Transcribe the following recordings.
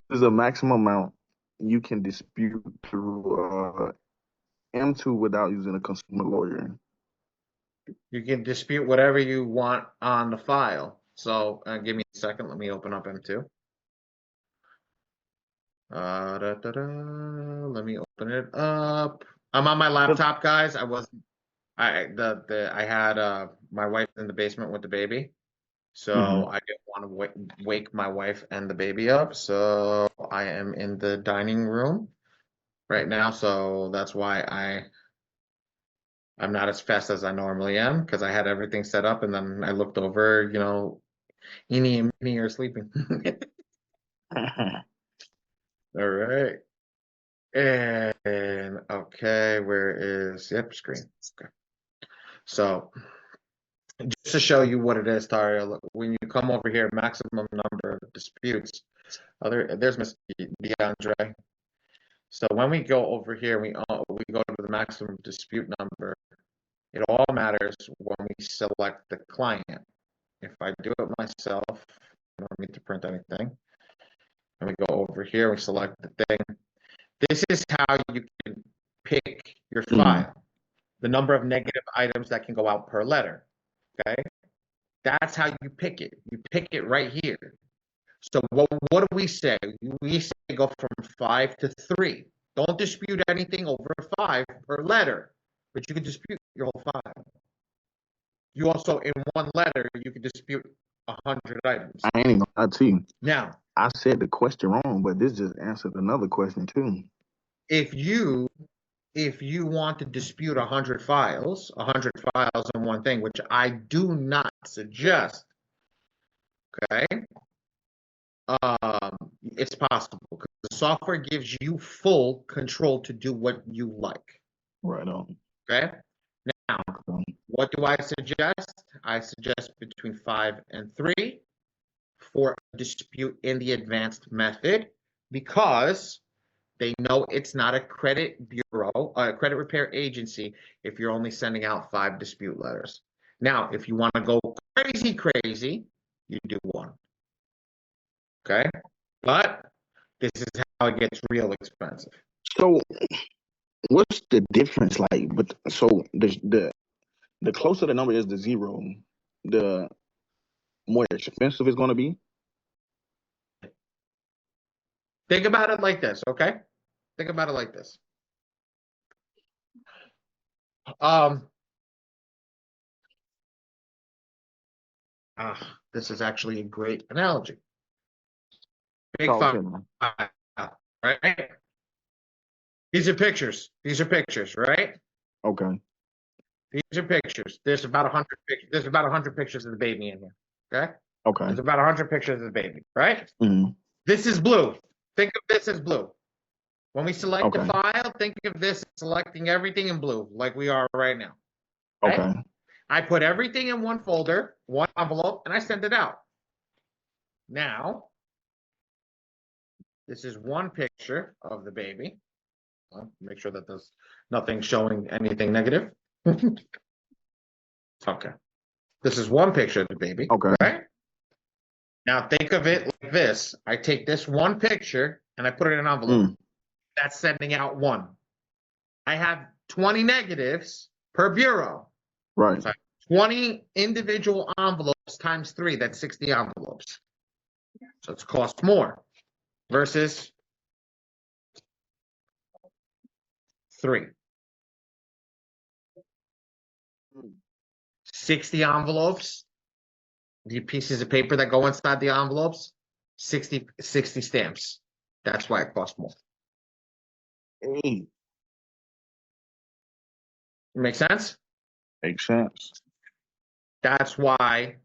is the maximum amount you can dispute through M2 without using a consumer lawyer. You can dispute whatever you want on the file. So give me a second. Let me open up M2. Let me open it up. I'm on my laptop, guys. I wasn't. I had my wife in the basement with the baby, so I didn't want to wake my wife and the baby up. So I am in the dining room right now. So that's why I'm not as fast as I normally am because I had everything set up and then I looked over, Eenie and Minnie are sleeping. All right. And okay, where is screen? Okay. So just to show you what it is, Taria, when you come over here, maximum number of disputes. There's Mr. DeAndre. So when we go over here, we go to the maximum dispute number. It all matters when we select the client. If I do it myself, I don't need to print anything. And we go over here, we select the thing. This is how you can pick your file. The number of negative items that can go out per letter. Okay? That's how you pick it. You pick it right here. So what do we say? We say go from 5 to 3. Don't dispute anything over 5 per letter, but you can dispute your whole file. You also, in one letter, you can dispute 100 items. I ain't even gonna lie to you. Now, I said the question wrong, but this just answered another question too. if you want to dispute 100 files in one thing, which I do not suggest, okay, it's possible because the software gives you full control to do what you like. Right on. Okay. Now, what do I suggest? I suggest between 5 and 3 for a dispute in the advanced method because they know it's not a credit bureau, a credit repair agency if you're only sending out 5 dispute letters. Now, if you want to go crazy, you do 1. Okay? But this is how it gets real expensive. So what's the difference like? But so the closer the number is to 0, the more expensive it's going to be. Think about it like this, okay? Think about it like this. This is actually a great analogy. Big file, right? These are pictures. These are pictures, right? Okay. These are pictures. There's about 100 pictures. There's about 100 pictures of the baby in here. Okay. Okay. There's about 100 pictures of the baby, right? Mm-hmm. This is blue. Think of this as blue. When we select the file, think of this as selecting everything in blue, like we are right now. Okay. I put everything in one folder, one envelope, and I send it out. Now, this is one picture of the baby. I'll make sure that there's nothing showing anything negative. Okay. This is one picture of the baby. Okay. Right? Now think of it like this. I take this one picture and I put it in an envelope. That's sending out 1. I have 20 negatives per bureau. Right. So 20 individual envelopes times 3, that's 60 envelopes. So it's cost more versus 3. 60 envelopes, the pieces of paper that go inside the envelopes, 60 stamps. That's why it costs more. Make sense? Makes sense. That's why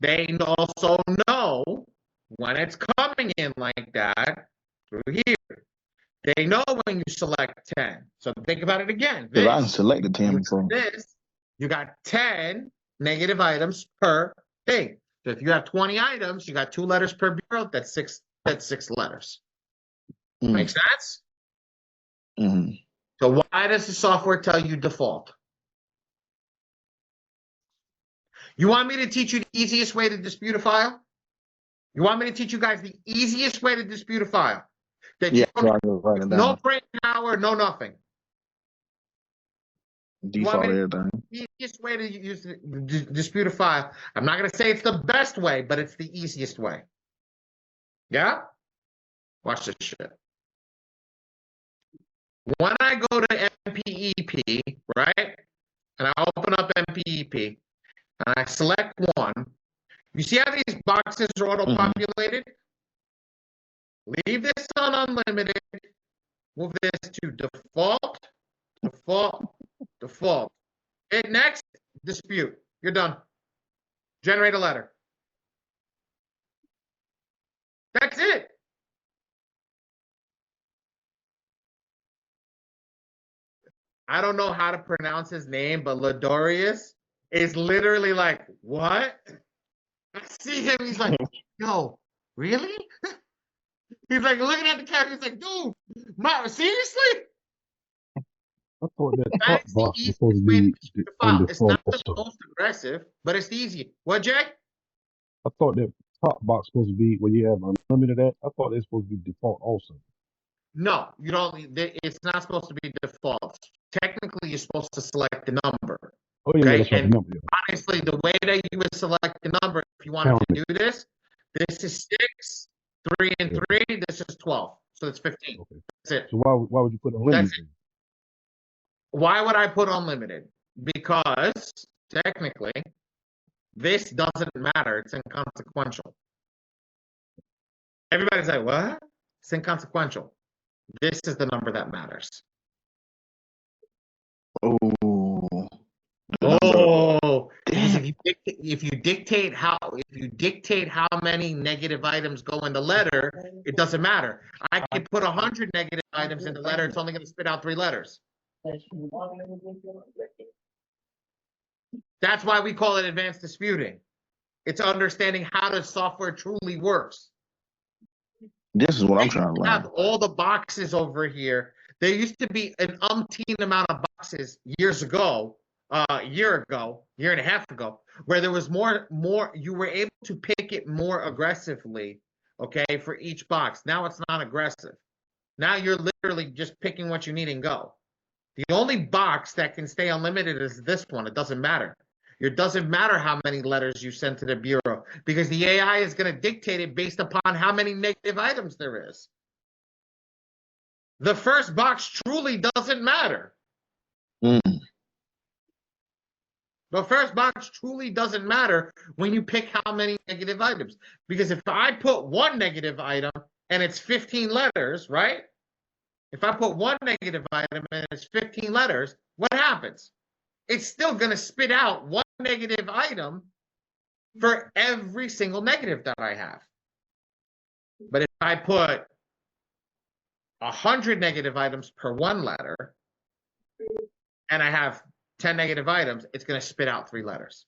they also know when it's coming in like that through here. They know when you select 10. So think about it again. If I selected 10 before. You got 10 negative items per thing. So if you have 20 items, you got 2 letters per bureau. That's 6 letters. Make sense? So why does the software tell you default? You want me to teach you the easiest way to dispute a file? You want me to teach you guys the easiest way to dispute a file? That you Yeah, don't so have I can write it no down. brain power, no nothing. You want me Default to everything. the easiest way to dispute a file? I'm not going to say it's the best way, but it's the easiest way. Yeah? Watch this shit. When I go to MPEP, right? And I open up MPEP and I select one, you see how these boxes are auto-populated? Leave this on unlimited. Move this to default, default, default. Hit next, dispute. You're done. Generate a letter. That's it. I don't know how to pronounce his name, but Ladorius is literally like, what? I see him. He's like, yo, really? He's like looking at the camera. He's like, dude, seriously? I thought that That top is the box was supposed easiest to way to be dispute a on file. It's not default the also. most aggressive, but it's the easiest. What, Jay? I thought that top box supposed to be where you have unlimited at. I thought it's supposed to be default also. No, you don't. It's not supposed to be default. Technically, you're supposed to select the number. Oh yeah, Okay, that's right. and Remember, yeah. honestly, the way that you would select the number, if you wanted Count to it. do this, this is 6, 3 and Yeah. 3. This is 12, so it's 15. Okay. That's it. So why would you put That's unlimited it. then? Why would I put unlimited? Because technically, this doesn't matter. It's inconsequential. Everybody's like, what? It's inconsequential. This is the number that matters. Oh, the number. Oh, because Damn. if you dictate how many negative items go in the letter, it doesn't matter. I can put 100 negative items in the letter. It's only going to spit out 3 letters. That's why we call it advanced disputing. It's understanding how the software truly works. This is what I'm I trying to have learn. all the boxes over here. There used to be an umpteen amount of boxes years ago, a year ago, year and a half ago, where there was more, you were able to pick it more aggressively, okay, for each box. Now it's not aggressive. Now you're literally just picking what you need and go. The only box that can stay unlimited is this one. It doesn't matter. It doesn't matter how many letters you send to the bureau because the AI is going to dictate it based upon how many negative items there is. The first box truly doesn't matter. Mm. The first box truly doesn't matter when you pick how many negative items. Because if I put one negative item and it's 15 letters, right? If I put one negative item and it's 15 letters, what happens? It's still going to spit out one negative item for every single negative that I have. But if I put 100 negative items per one letter, and I have 10 negative items, it's going to spit out 3 letters.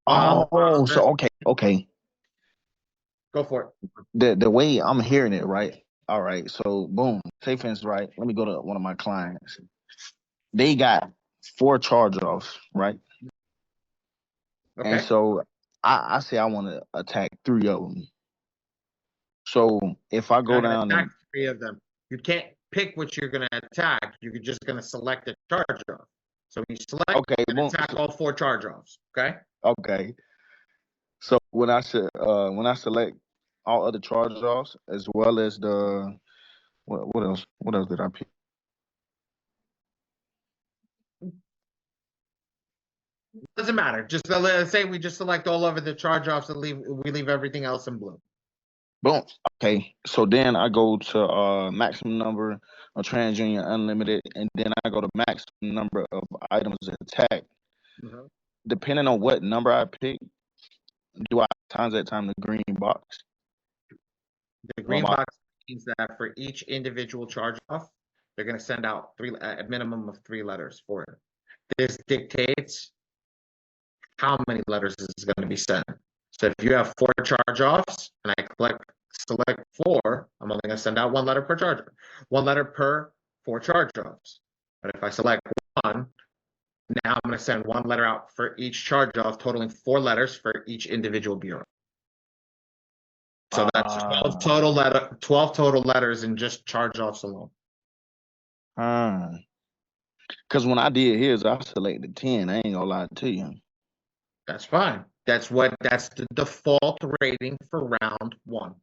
Oh, so okay. Go for it. The way I'm hearing it, right? All right. So boom, say for instance, right? Let me go to one of my clients. They got 4 charge offs, right? And Okay. so I say I want to attack 3 of them. So if I You're go not going to down attack and 3 of them. You can't pick what you're going to attack. You're just going to select a charge off. So when you select okay, and boom, attack all 4 charge offs. Okay. okay. So when I select all other charge offs as well as the what else? What else did I pick? Doesn't matter. Just let's say we just select all of the charge offs and we leave everything else in blue. Boom. Okay. So then I go to maximum number of TransUnion Unlimited, and then I go to maximum number of items attacked. Mm-hmm. Depending on what number I pick, do I times that time the green box? The Or green am I, box means that for each individual charge off, they're going to send out a minimum of 3 letters for it. This dictates how many letters is going to be sent. So if you have 4 charge offs and I select 4, I'm only going to send out 1 letter per charge, 1 letter per 4 charge offs. But if I select 1, now I'm going to send 1 letter out for each charge off, totaling 4 letters for each individual bureau. So that's 12 total letters in just charge-offs alone. Because when I did his, I selected 10. I ain't gonna lie to you. That's fine. That's the default rating for round one.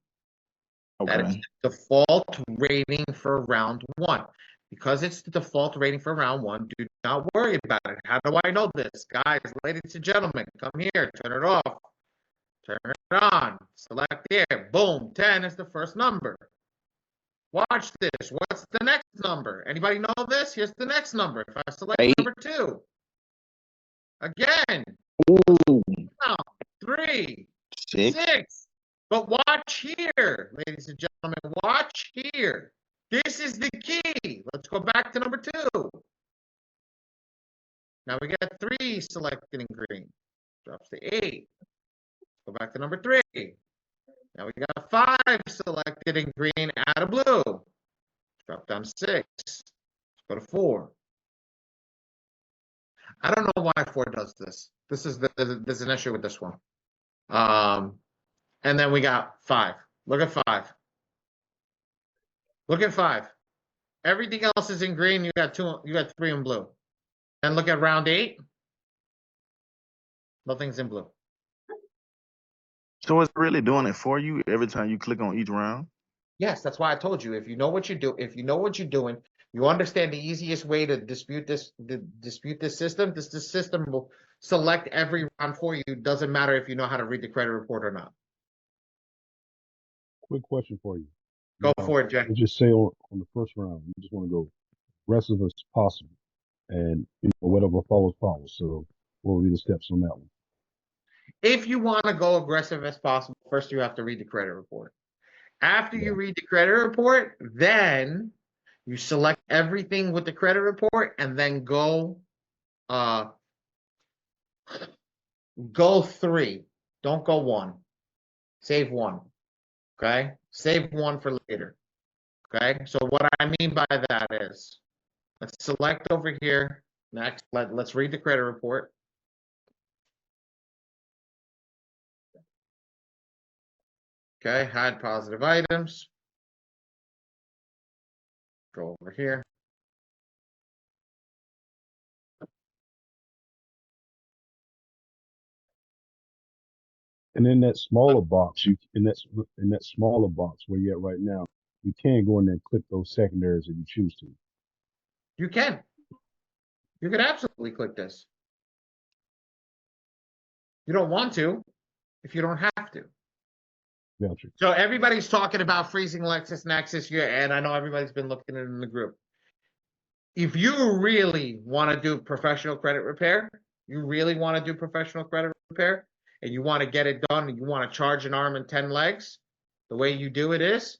That is Okay. the default rating for round one. Because it's the default rating for round one, do not worry about it. How do I know this? Guys, ladies and gentlemen, come here, turn it off. Turn it on. Select here. Boom. 10 is the first number. Watch this. What's the next number? Anybody know this? Here's the next number. If I select 8. number 2. Again. Ooh. 3. 6. 6. But watch here, ladies and gentlemen. Watch here. This is the key. Let's go back to number 2. Now we got 3 selected in green. Drops to 8. Go back to number 3. Now we got 5 selected in green, add a blue. Drop down to 6. Let's go to 4. I don't know why 4 does this. There's an issue with this one. And then we got 5. Look at 5. Look at 5. Everything else is in green. You got 3 in blue. And look at round 8. Nothing's in blue. So it's really doing it for you every time you click on each round? Yes, that's why I told you. If you know what you do, if you know what you're doing, you understand the easiest way to dispute this system. This system will select every round for you. Doesn't matter if you know how to read the credit report or not. Quick question for you. Go Now, for it, Jay. let's just say on the first round, you just want to go aggressive as possible, and whatever follows. So, what will be the steps on that one? If you want to go aggressive as possible, first you have to read the credit report. After you read the credit report, then you select everything with the credit report and then go 3. Don't go 1. Save 1. Okay? Save 1 for later. Okay? So what I mean by that is, let's select over here. Next, let's read the credit report. Okay, hide positive items. Go over here. And in that smaller box, in that smaller box where you're at right now, you can go in there and click those secondaries if you choose to. You can. You can absolutely click this. You don't want to if you don't have to. Gotcha. So everybody's talking about freezing LexisNexis here, and I know everybody's been looking at it in the group. If you really want to do professional credit repair, and you want to get it done, and you want to charge an arm and 10 legs, the way you do it is,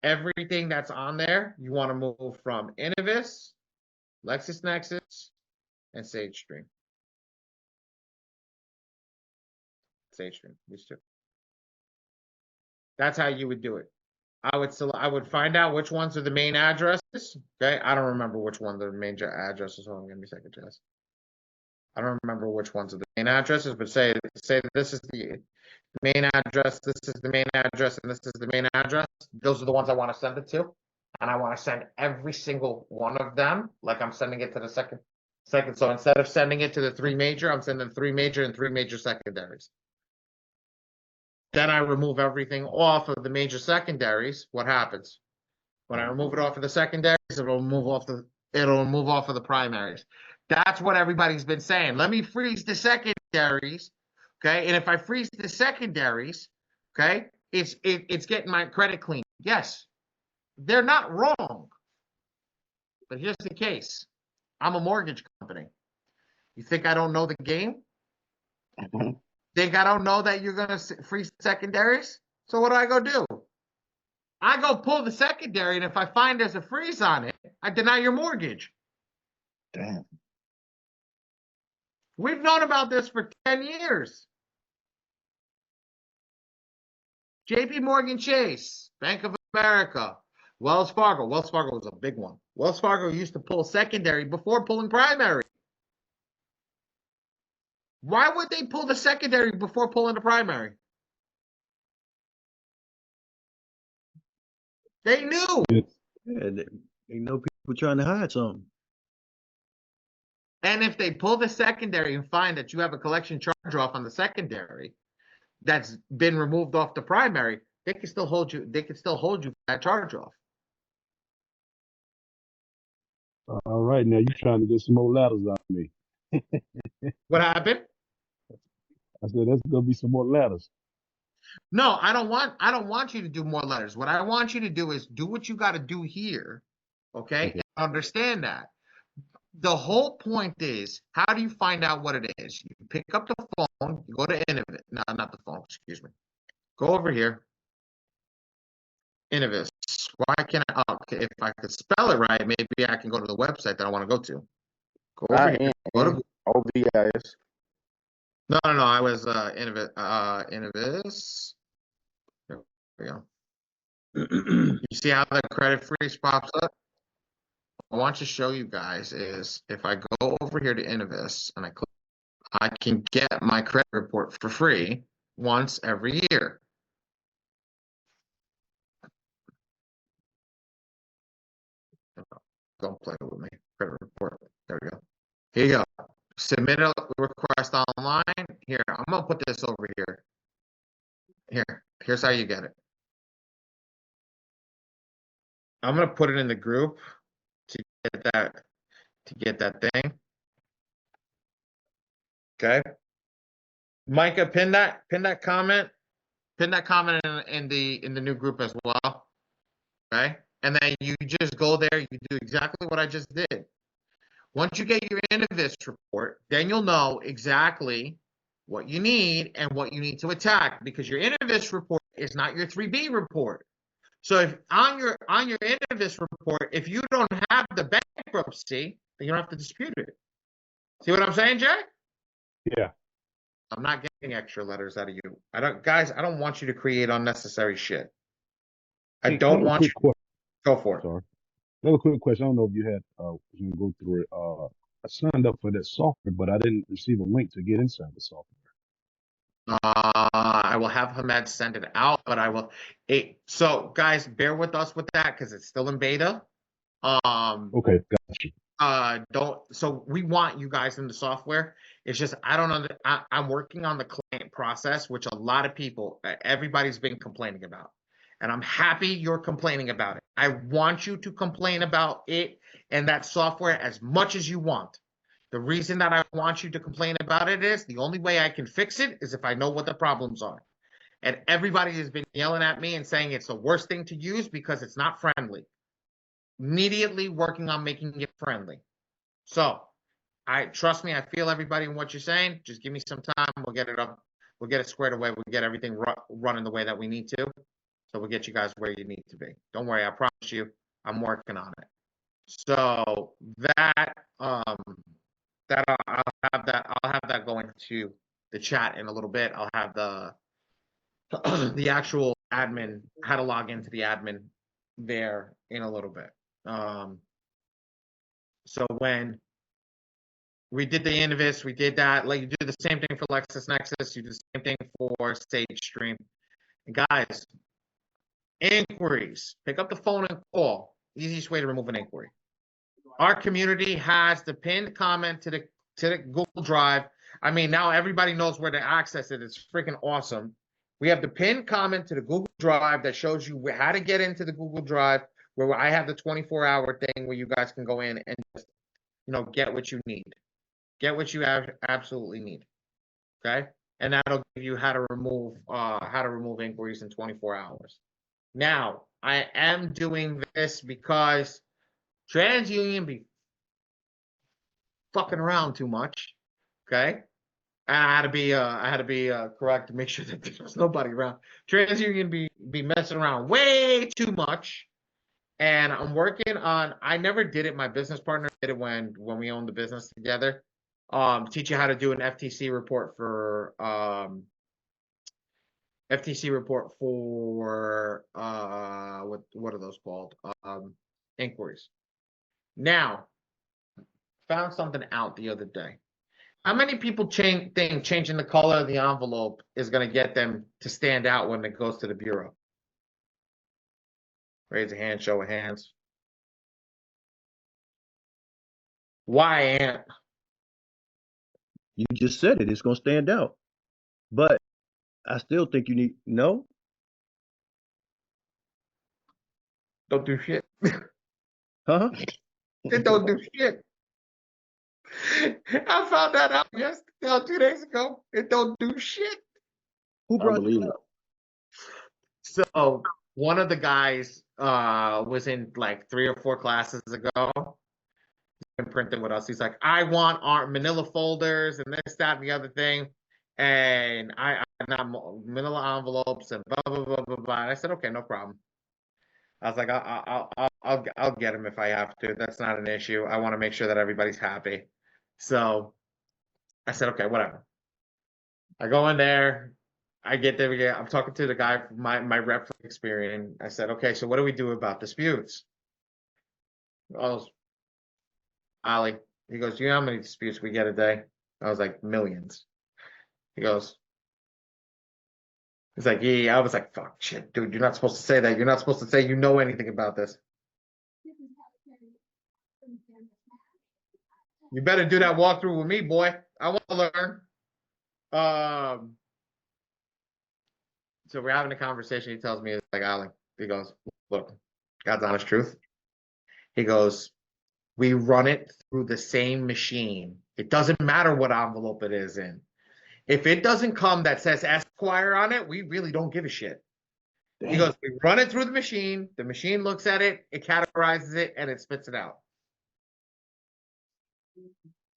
everything that's on there, you want to move from Innovis, LexisNexis, and SageStream. These 2. That's how you would do it. I would find out which ones are the main addresses. Okay, I don't remember which one the main addresses. Hold on, give me a second, Jess. I don't remember which ones are the main addresses, but say this is the main address, this is the main address, and this is the main address. Those are the ones I want to send it to, and I want to send every single one of them like I'm sending it to the second. So instead of sending it to the 3 major, I'm sending 3 major and 3 major secondaries. Then I remove everything off of the major secondaries. What happens? When I remove it off of the secondaries, it'll move off of the primaries. That's what everybody's been saying. Let me freeze the secondaries. Okay. And if I freeze the secondaries, okay, it's getting my credit clean. Yes, they're not wrong. But here's the case. I'm a mortgage company. You think I don't know the game? Think I don't know that you're going to freeze secondaries? So what do I go do? I go pull the secondary, and if I find there's a freeze on it, I deny your mortgage. Damn. We've known about this for 10 years. JP Morgan Chase, Bank of America, Wells Fargo. Wells Fargo was a big one. Wells Fargo used to pull secondary before pulling primary. Why would they pull the secondary before pulling the primary? They knew. Yeah, they know people trying to hide something. And if they pull the secondary and find that you have a collection charge off on the secondary that's been removed off the primary, they can still hold you. They can still hold you for that charge off. All right, now you're trying to get some more ladders out of me. What happened? I said that's gonna be some more ladders. No, I don't want you to do more letters. What I want you to do is do what you got to do here. Okay? Okay. And understand that. The whole point is, how do you find out what it is? You pick up the phone, you go to Innovis. No, not the phone, excuse me. Go over here. Innovis. Why can't I? Oh, okay, if I could spell it right, maybe I can go to the website that I want to go to. Go over here. Go to INOVIS. No. I was Innovis. Innovis. There we go. You see how the credit freeze pops up? What I want to show you guys is if I go over here to Innovis and I click, I can get my credit report for free once every year. Don't play with me. Credit report. There we go. Here you go. Submit a request online. Here, I'm gonna put this over here. Here's how you get it. I'm gonna put it in the group to get that thing. Okay. Micah, pin that comment. Pin that comment in the new group as well. Okay. And then you just go there, you do exactly what I just did. Once you get your Innovis report, then you'll know exactly what you need and what you need to attack, because your Innovis report is not your 3B report. So if on your Innovis report, if you don't have the bankruptcy, then you don't have to dispute it. See what I'm saying, Jay? Yeah. I'm not getting extra letters out of you. I don't want you to create unnecessary shit. I Hey, don't another want you quick to question. go for it. Sorry. Another quick question. I don't know if you had you can go through it. I signed up for that software, but I didn't receive a link to get inside the software. I will have Hamed send it out, but I will. So guys, bear with us with that because it's still in beta. Okay, got you. Don't. So we want you guys in the software. It's just I don't know. I'm working on the client process, which a lot of people, everybody's been complaining about, and I'm happy you're complaining about it. I want you to complain about it and that software as much as you want. The reason that I want you to complain about it is the only way I can fix it is if I know what the problems are. And everybody has been yelling at me and saying it's the worst thing to use because it's not friendly. Immediately working on making it friendly. So trust me, I feel everybody in what you're saying. Just give me some time. We'll get it up. We'll get it squared away. We'll get everything running the way that we need to. So we'll get you guys where you need to be. Don't worry, I promise you, I'm working on it. So that I'll have that going to the chat in a little bit. I'll have the actual admin, how to log into the admin there in a little bit. So when we did the Innovis, we did that. Like you do the same thing for LexisNexis, you do the same thing for Sage Stream. And guys, inquiries. Pick up the phone and call. Easiest way to remove an inquiry. Our community has the pinned comment to the Google Drive. I mean, now everybody knows where to access it. It's freaking awesome. We have the pinned comment to the Google Drive that shows you how to get into the Google Drive, where I have the 24-hour thing where you guys can go in and just, get what you need. Get what you absolutely need. Okay? And that'll give you how to remove inquiries in 24 hours. Now, I am doing this because TransUnion be fucking around too much. Okay? And I had to be correct to make sure that there's nobody around. TransUnion be messing around way too much. And I'm working on, I never did it. My business partner did it when we owned the business together. Teach you how to do an FTC report for what are those called? Inquiries. Now, found something out the other day. How many people think changing the color of the envelope is going to get them to stand out when it goes to the bureau? Raise a hand, show of hands. Why, Ant? You just said it. It's gonna stand out. But I still think you need no. Don't do shit. Huh? It don't do shit. I found that out yesterday, 2 days ago. It don't do shit. Who I brought believe that it. up? So one of the guys was in like 3 or 4 classes ago and printing with us. He's like, I want our manila folders and this, that, and the other thing. And I not manila envelopes and blah blah blah blah blah. And I said, okay, no problem. I was like, I'll get them if I have to. That's not an issue. I want to make sure that everybody's happy. So I said, okay, whatever. I go in there. I get there. I'm talking to the guy, my rep from Experian. I said, okay, so what do we do about disputes? Oh, Ali. He goes, you know how many disputes we get a day? I was like, millions. He goes, he's like, yeah. I was like, fuck, shit, dude, you're not supposed to say that. You're not supposed to say you know anything about this. You better do that walkthrough with me, boy. I want to learn. So we're having a conversation. He tells me, it's like, Ali, he goes, look, God's honest truth. He goes, we run it through the same machine. It doesn't matter what envelope it is in. If it doesn't come that says Esquire on it, we really don't give a shit. He Damn. goes, we run it through the machine looks at it, it categorizes it, and it spits it out.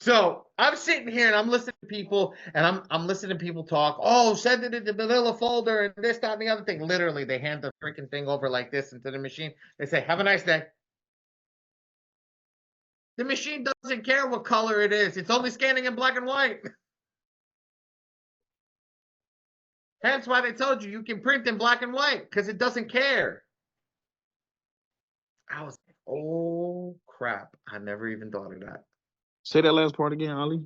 So I'm sitting here and I'm listening to people, and I'm listening to people talk. Oh, send it in the manila folder and this, that, and the other thing. Literally, they hand the freaking thing over like this into the machine. They say, have a nice day. The machine doesn't care what color it is. It's only scanning in black and white. Hence why they told you can print in black and white, because it doesn't care. I was like, oh crap. I never even thought of that. Say that last part again, Ali.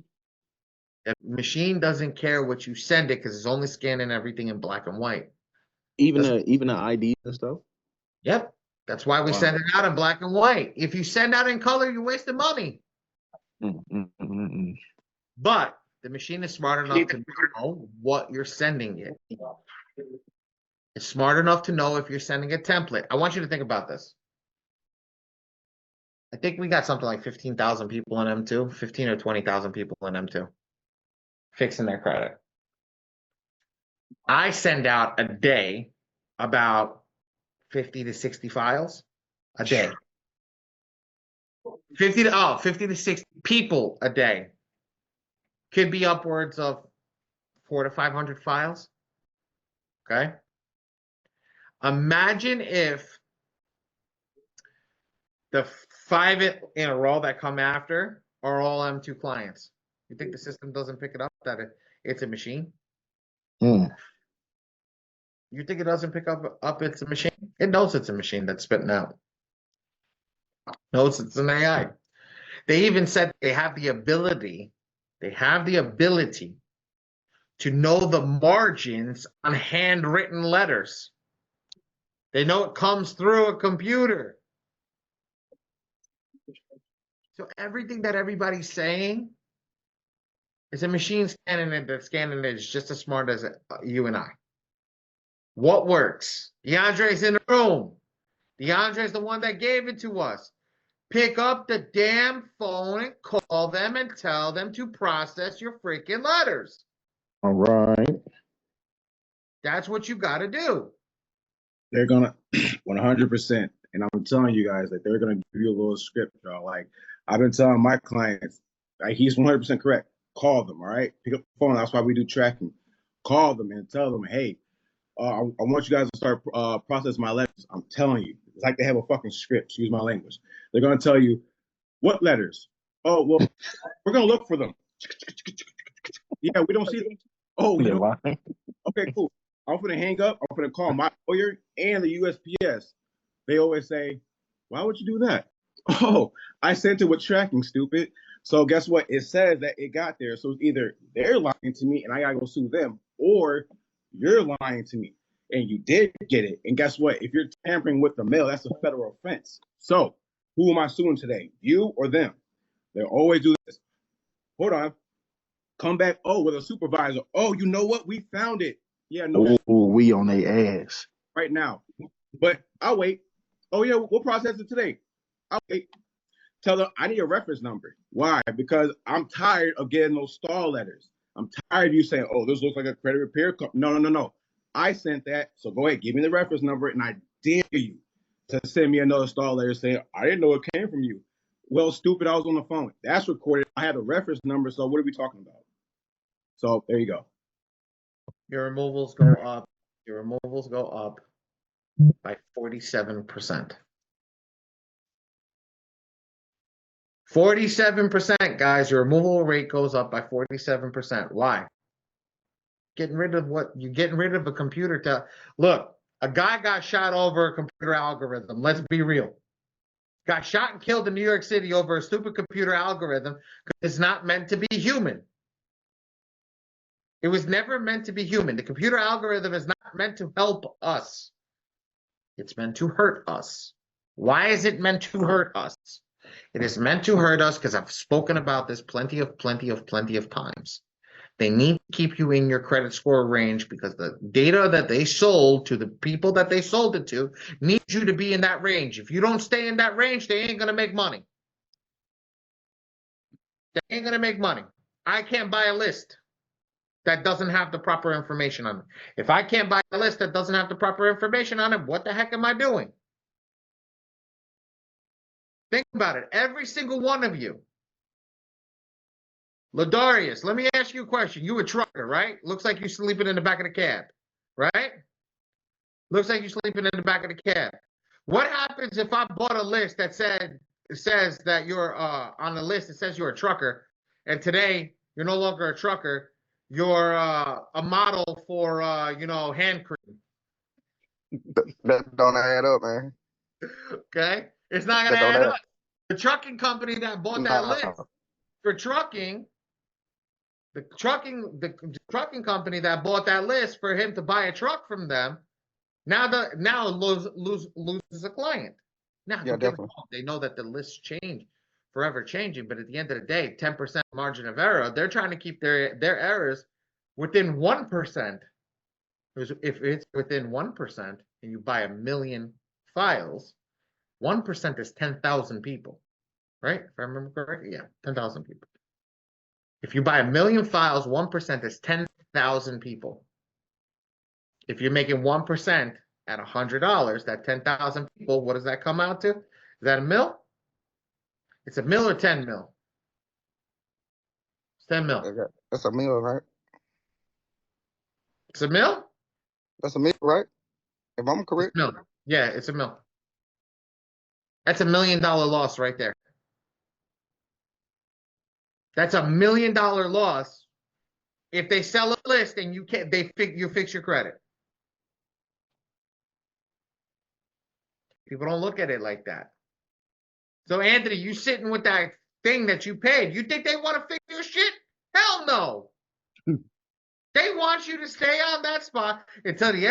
The machine doesn't care what you send it because it's only scanning everything in black and white. Even the IDs and stuff. Yep. That's why we Wow. send it out in black and white. If you send out in color, you're wasting money. But the machine is smart enough to know what you're sending it. It's smart enough to know if you're sending a template. I want you to think about this. I think we got something like 15,000 people in M2, 15 or 20,000 people in M2 fixing their credit. I send out a day about 50 to 60 files a day. 50 to 60 people a day. Could be upwards of 400 to 500 files. Okay. Imagine if the 5 in a row that come after are all M2 clients. You think the system doesn't pick it up that it's a machine? Mm. You think it doesn't pick up it's a machine? It knows it's a machine that's spitting out. Knows it's an AI. They even said they have the ability to know the margins on handwritten letters. They know it comes through a computer. So everything that everybody's saying is a machine scanning it. That scanning it is just as smart as you and I. What works? DeAndre's in the room. DeAndre's the one that gave it to us. Pick up the damn phone and call them and tell them to process your freaking letters. All right. That's what you got to do. They're gonna 100%. And I'm telling you guys that they're gonna give you a little script, y'all. Like I've been telling my clients, like he's 100% correct. Call them, all right? Pick up the phone. That's why we do tracking. Call them and tell them, hey, I want you guys to start processing my letters. I'm telling you, it's like they have a fucking script. Excuse my language. They're gonna tell you what letters. Oh well, we're gonna look for them. Yeah, we don't see them. Oh, you know, okay, cool. I'm gonna hang up. I'm gonna call my lawyer and the USPS. They always say, "Why would you do that?" Oh, I sent it with tracking, stupid. So guess what? It says that it got there. So it's either they're lying to me and I gotta go sue them, or you're lying to me. and you did get it. And guess what? If you're tampering with the mail, that's a federal offense. So who am I suing today? You or them? They always do this. Hold on. Come back. Oh, with a supervisor. Oh, you know what? We found it. Yeah, no, Oh, we on their ass. right now. But I'll wait. Oh, yeah, we'll process it today. I'll wait. Tell them I need a reference number. Why? Because I'm tired of getting those stall letters. I'm tired of you saying, oh, this looks like a credit repair company. No. I sent that. So go ahead, give me the reference number, and I dare you to send me another stall letter saying, I didn't know it came from you. Well, stupid, I was on the phone. That's recorded. I have a reference number. So what are we talking about? So there you go. Your removals go up. Your removals go up by 47%. 47%, guys. Your removal rate goes up by 47%. Why? Getting rid of what? You're getting rid of a computer. Look, a guy got shot over a computer algorithm. Let's be real. Got shot and killed in New York City over a stupid computer algorithm because it's not meant to be human. It was never meant to be human. The computer algorithm is not meant to help us. It's meant to hurt us. Why is it meant to hurt us? It is meant to hurt us because I've spoken about this plenty of times. They need to keep you in your credit score range because the data that they sold to the people that they sold it to needs you to be in that range. If you don't stay in that range, they ain't going to make money. They ain't going to make money. I can't buy a list that doesn't have the proper information on it. If I can't buy a list that doesn't have the proper information on it, what the heck am I doing? Think about it. Every single one of you. Ladarius, let me ask you a question. You a trucker, right? Looks like you're sleeping in the back of the cab, right? Looks like you're sleeping in the back of the cab. What happens if I bought a list that says that you're on the list, it says you're a trucker, and today you're no longer a trucker, you're a model for hand cream. That don't add up, man. Okay? It's not gonna add up. The trucking company that bought that list for trucking, the trucking company that bought that list for him to buy a truck from them, now loses a client. Now, Yeah, definitely. they know that the lists change, forever changing, but at the end of the day, 10% margin of error, they're trying to keep their errors within 1%. If it's within 1% and you buy 1 million files, 1% is 10,000 people, right? If I remember correctly, yeah, 10,000 people. If you buy 1 million files, 1% is 10,000 people. If you're making 1% at $100, that 10,000 people, what does that come out to? Is that a mil? It's a mil or 10 mil? It's 10 mil. That's a meal, right? It's a mil? That's a meal, right? If I'm It's correct. a mil. Yeah, it's a mil. That's $1 million loss right there. That's $1 million loss if they sell a list and you fix your credit. People don't look at it like that. So Anthony, you sitting with that thing that you paid. You think they want to fix your shit? Hell no. They want you to stay on that spot until the